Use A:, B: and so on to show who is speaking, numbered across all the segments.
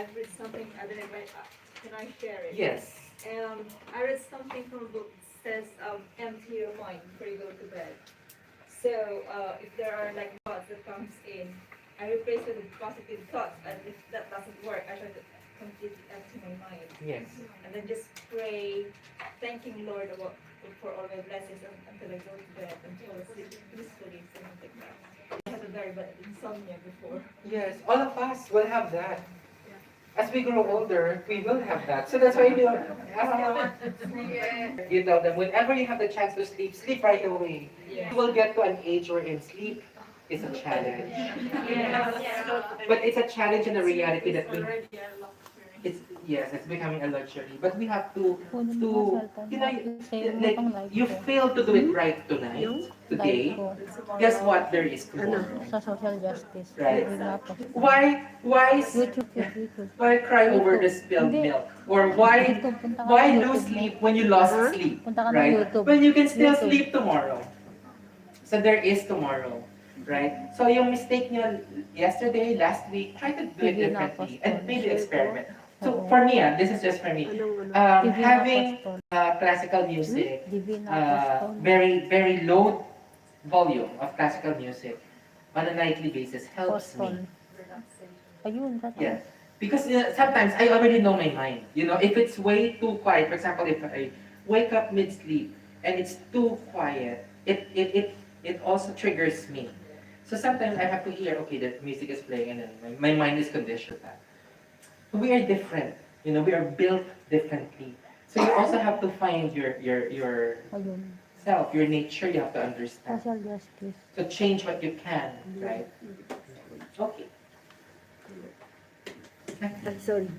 A: I've read something, I don't know, can I share it?
B: Yes.
A: I read something from a book that says, empty your mind before you go to bed. So, if there are like thoughts that comes in, I replace it with positive thoughts, and if that doesn't work, I try to completely empty my mind.
B: Yes.
A: And then just pray, thanking Lord for all my blessings until I go to bed and fall asleep peacefully, something like that. I had a very bad insomnia before.
B: Yes, all of us will have that. As we grow older, we will have that. So that's why you tell them, whenever you have the chance to sleep, sleep right away. You will get to an age where in sleep is a challenge. But it's a challenge in the reality that we, it's becoming a luxury. But we have to you know, like you fail to do it right tonight, today. Guess what? There is tomorrow.
C: Sa social justice.
B: Right.
C: Bigla po.
B: Why cry over the spilled milk? Or why lose sleep when you lost sleep?
C: Punta ka ng
B: Right?
C: YouTube.
B: When you can still
C: YouTube.
B: sleep tomorrow. So there is tomorrow. Right? So yung mistake nyo yesterday, last week, try to do it differently. And maybe experiment. So for me, this is just for me. Having classical music, very low volume of classical music on a nightly basis helps me.
C: Ayun,
B: Yeah. Because sometimes I already know my mind. You know, if it's way too quiet, for example, if I wake up mid-sleep and it's too quiet, it also triggers me. So sometimes I have to hear, okay, the music is playing and then my mind is conditioned to that. We are different. You know, we are built differently. So you also have to find your
C: ayun.
B: self, your nature, you have to understand.
C: Social justice.
B: So change what you can, right? Okay.
D: Sorry.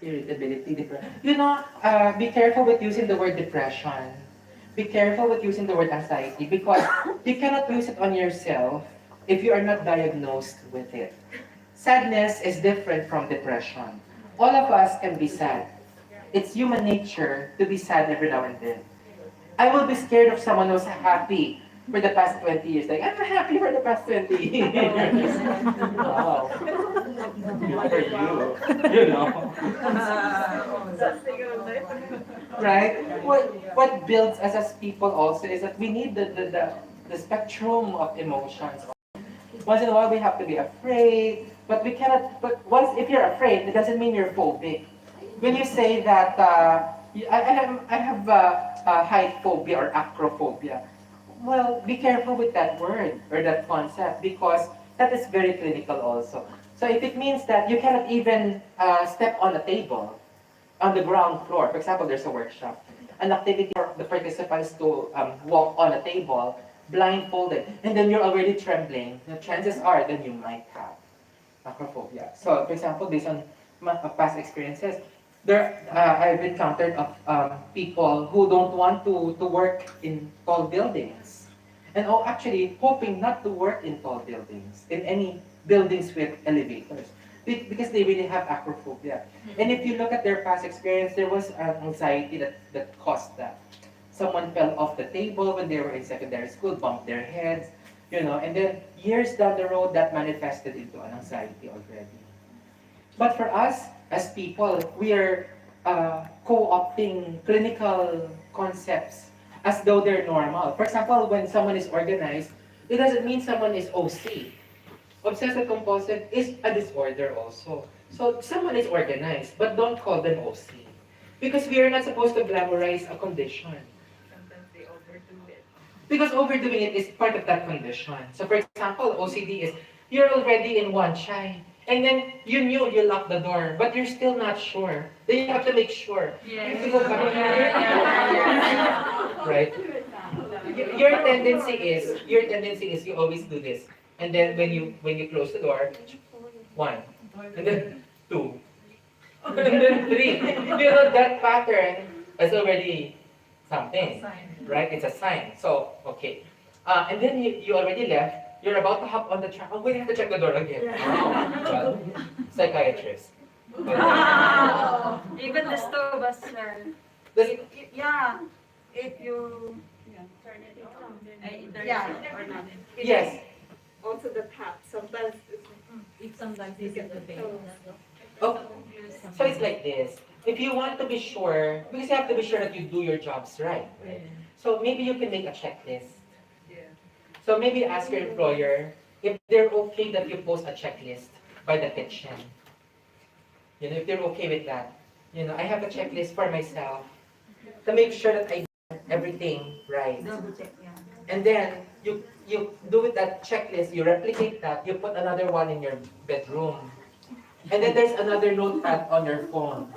B: Irritability, depression. You know, be careful with using the word depression. Be careful with using the word anxiety because you cannot use it on yourself if you are not diagnosed with it. Sadness is different from depression. All of us can be sad. It's human nature to be sad every now and then. I will be scared of someone who's happy for the past 20 years. Like, I'm happy for the past 20 years. Wow. Good for you. You know. Right? What builds us as people also is that we need the spectrum of emotions. Once in a while we have to be afraid, but we cannot, but once, if you're afraid, it doesn't mean you're phobic. When you say that, I have height phobia or acrophobia, well, be careful with that word or that concept because that is very clinical also. So if it means that you cannot even step on a table, on the ground floor, for example, there's a workshop, an activity for the participants to walk on a table, blindfolded, and then you're already trembling, the chances are then you might have acrophobia. So, for example, based on my past experiences, I've encountered people who don't want to work in tall buildings. And actually hoping not to work in tall buildings, in any buildings with elevators, because they really have acrophobia. And if you look at their past experience, there was anxiety that caused that. Someone fell off the table when they were in secondary school, bumped their heads, you know, and then years down the road, that manifested into an anxiety already. But for us, as people, we are co-opting clinical concepts as though they're normal. For example, when someone is organized, it doesn't mean someone is OC. Obsessive compulsive is a disorder also. So someone is organized, but don't call them OC. Because we are not supposed to glamorize a condition. Because overdoing it is part of that condition. So for example, OCD is, you're already in one chai, and then you knew you locked the door, but you're still not sure. Then you have to make sure.
A: Yes.
B: You have to go back. Right? Your tendency is you always do this. And then when you close the door, 1, and then 2, and then 3. You know that pattern is already something, right? It's a sign. So, okay. And then you already left. You're about to hop on the truck. Oh, we have to check the door again. Well, psychiatrist.
A: Even the stove as well. Yeah, if you turn it on, or not.
B: Yes.
A: also the tap. Sometimes
D: If sometimes
A: you
D: it's
A: get
D: in the
A: the
D: bed.
A: toes.
B: Oh, so it's like this. If you want to be sure, because you have to be sure that you do your jobs right. So maybe you can make a checklist.
A: Yeah.
B: So maybe ask your employer if they're okay that you post a checklist by the kitchen. If they're okay with that. I have a checklist for myself to make sure that I do everything right.
D: Double check, yeah.
B: And then you do with that checklist, you replicate that, you put another one in your bedroom. And then there's another notepad on your phone.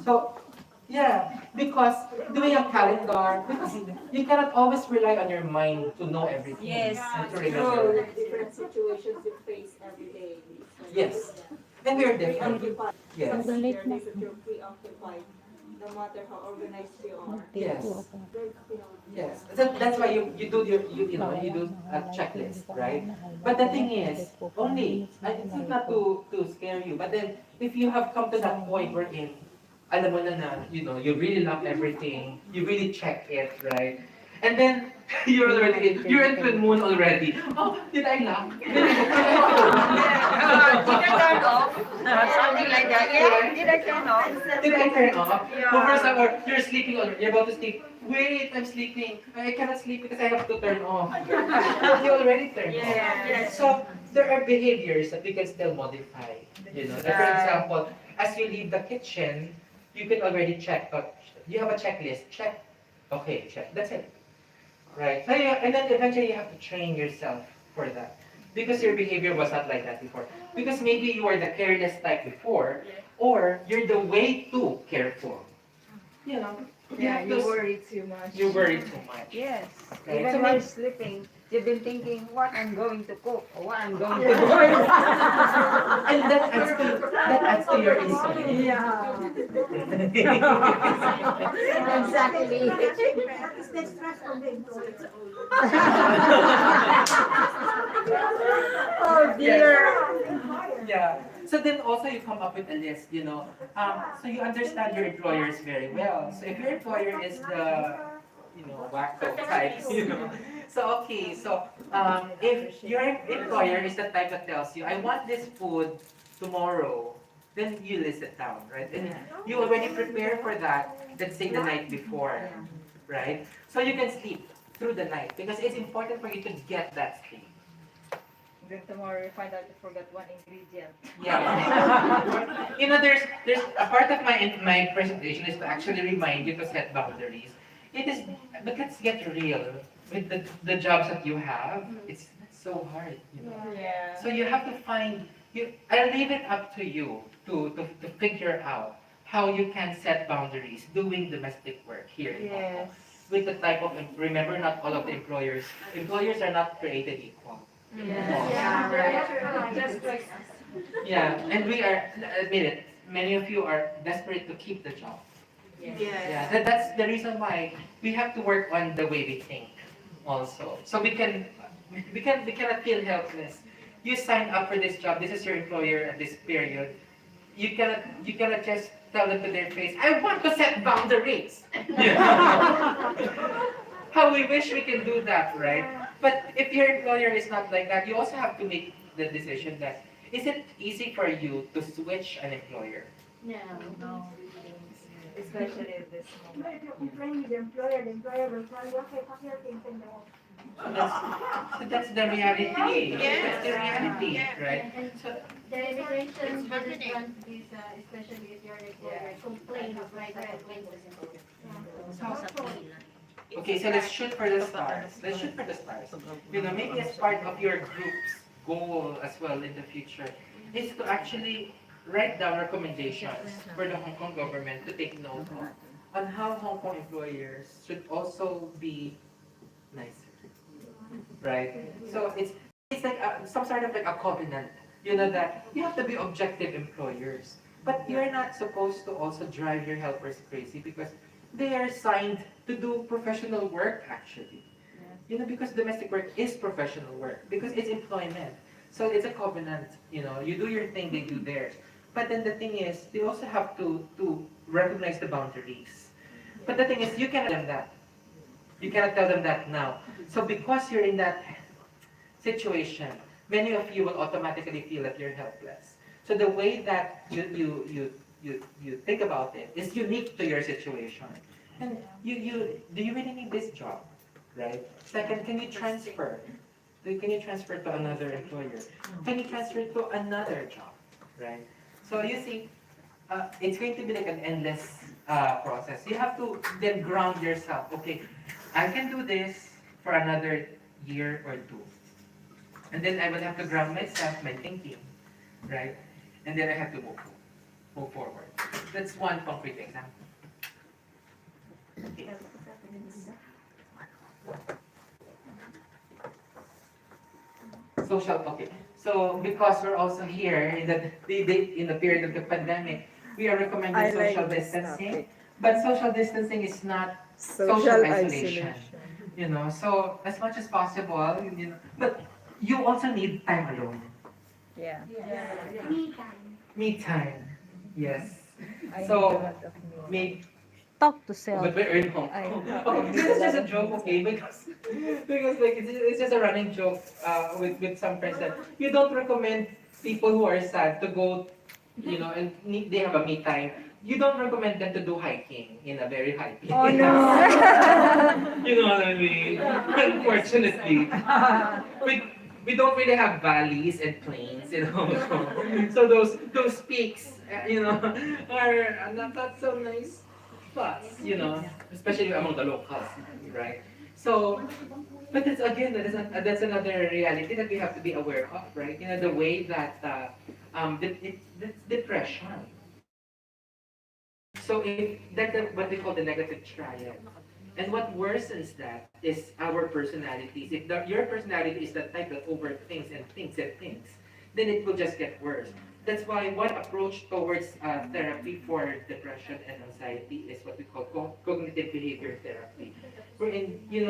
B: So, yeah, because doing a calendar, because you cannot always rely on your mind to know everything
D: Yes,
B: and to
A: So
B: remember.
A: different situations you face every day. So,
B: Yes, and we are different.
A: preoccupied.
B: Yes,
A: Sometimes
C: Ang late
A: there are
C: na.
A: days that you're preoccupied, no matter how organized you are.
C: Mag-take
B: Yes.
C: 2 ako.
B: yes. That's why you do you do a checklist, right? But the thing is, only it's not to scare you. But then if you have come to that point wherein alam mo na you really love everything, you really check it, right? And then you're into the moon already. Oh, did I laugh? Did
D: Did I turn off? Something like that. Yeah, did I turn off?
B: I turn off?
D: Yeah.
B: So for example, you're sleeping already, you're about to sleep. Wait, I'm sleeping. I cannot sleep because I have to turn off. You already turned off.
D: Yes.
B: So there are behaviors that we can still modify. Like for example, as you leave the kitchen, you can already check. You have a checklist. Check. Okay, check. That's it. Right. So and then eventually you have to train yourself for that. Because your behavior was not like that before. Because maybe you were the careless type before, or you're the way too careful. You know, you
E: Yeah,
B: have
E: you
B: to-
E: worry too much.
B: You worry too much.
E: Yes.
B: Right.
E: Even
B: So
E: while
B: maybe-
E: sleeping, you've been thinking what I'm going to cook or what I'm going to do.
B: And that adds to your insomnia.
E: Yeah. Exactly. Oh dear.
B: Yeah. So then also you come up with a list. So you understand your employers very well. So if your employer is the wacko type. So okay, so if your employer is the type that tells you, I want this food tomorrow, then you list it down, right? And you already prepare for that, let's say the night before, right? So you can sleep through the night because it's important for you to get that sleep.
A: Then tomorrow you find out you forgot one ingredient.
B: Yeah. There's a part of my presentation is to actually remind you to set boundaries. It is, but let's get real with the jobs that you have. It's so hard.
A: Yeah.
B: So you have to find I leave it up to you to figure out how you can set boundaries doing domestic work here in Hong Kong.
E: Yes.
B: With the type of remember, not all of the employers are not created equal.
E: Yeah, right.
A: Just like
B: Yeah, and we are, admit it, many of you are desperate to keep the job. Yeah, that's the reason why we have to work on the way we think also. So we cannot feel helpless. You signed up for this job, this is your employer at this period. You cannot just tell them to their face, I want to set boundaries. How we wish we can do that, right? But if your employer is not like that, you also have to make the decision that is it easy for you to switch an employer?
A: no. Especially at this moment.
F: If you complain with the employer will tell you, okay, pack your things and go.
B: So that's the reality. That's the reality, right?
G: And
B: So,
G: the immigration doesn't grant visa, especially if you're employer, complain of right
B: okay, so let's shoot for the stars. Let's shoot for the stars. Maybe as part of your group's goal as well in the future is to actually write down recommendations for the Hong Kong government to take note of on how Hong Kong employers should also be nicer, right? So it's like some sort of like a covenant, that you have to be objective employers, but you're not supposed to also drive your helpers crazy because they are signed to do professional work actually. Because domestic work is professional work because it's employment. So it's a covenant, you do your thing, they do theirs. But then the thing is, they also have to recognize the boundaries. But the thing is, you cannot tell them that. You cannot tell them that now. So because you're in that situation, many of you will automatically feel that you're helpless. So the way that you think about it is unique to your situation. And do you really need this job? Right? Second, can you transfer? Can you transfer to another employer? Can you transfer to another job? Right? So you see, it's going to be like an endless process. You have to then ground yourself. Okay, I can do this for another year or two. And then I will have to ground myself, my thinking, right? And then I have to move forward. That's one concrete example. Okay. Social, okay. So because we're also here in the period of the pandemic, we are recommending
H: I like
B: social
H: this
B: distancing.
H: topic.
B: But social distancing is not social isolation. You know, so as much as possible, but you also need time alone.
H: Yeah.
F: Me time.
B: Me time. Yes.
H: I
B: So,
H: need a lot of me.
B: Maybe,
C: Talk to self.
B: but we're in Hong
H: I-
B: Kong.
H: I
B: Okay,
H: need
B: this
H: a
B: is
H: lot
B: just a
H: of
B: joke,
H: me
B: okay? Because like it's just a running joke with some friends that you don't recommend people who are sad to go, and they have a me time. You don't recommend them to do hiking in a very high peak.
H: Oh no.
B: You know what I mean? Unfortunately, we we don't really have valleys and plains, So those peaks, are not so nice spots, especially among the locals, right? So, but that's again that's another reality that we have to be aware of, right? The way that that's depression. So that's what we call the negative triad. And what worsens that is our personalities. If your personality is the type that overthinks and thinks and thinks, then it will just get worse. That's why one approach towards therapy for depression and anxiety is what we call cognitive behavior therapy. Wherein,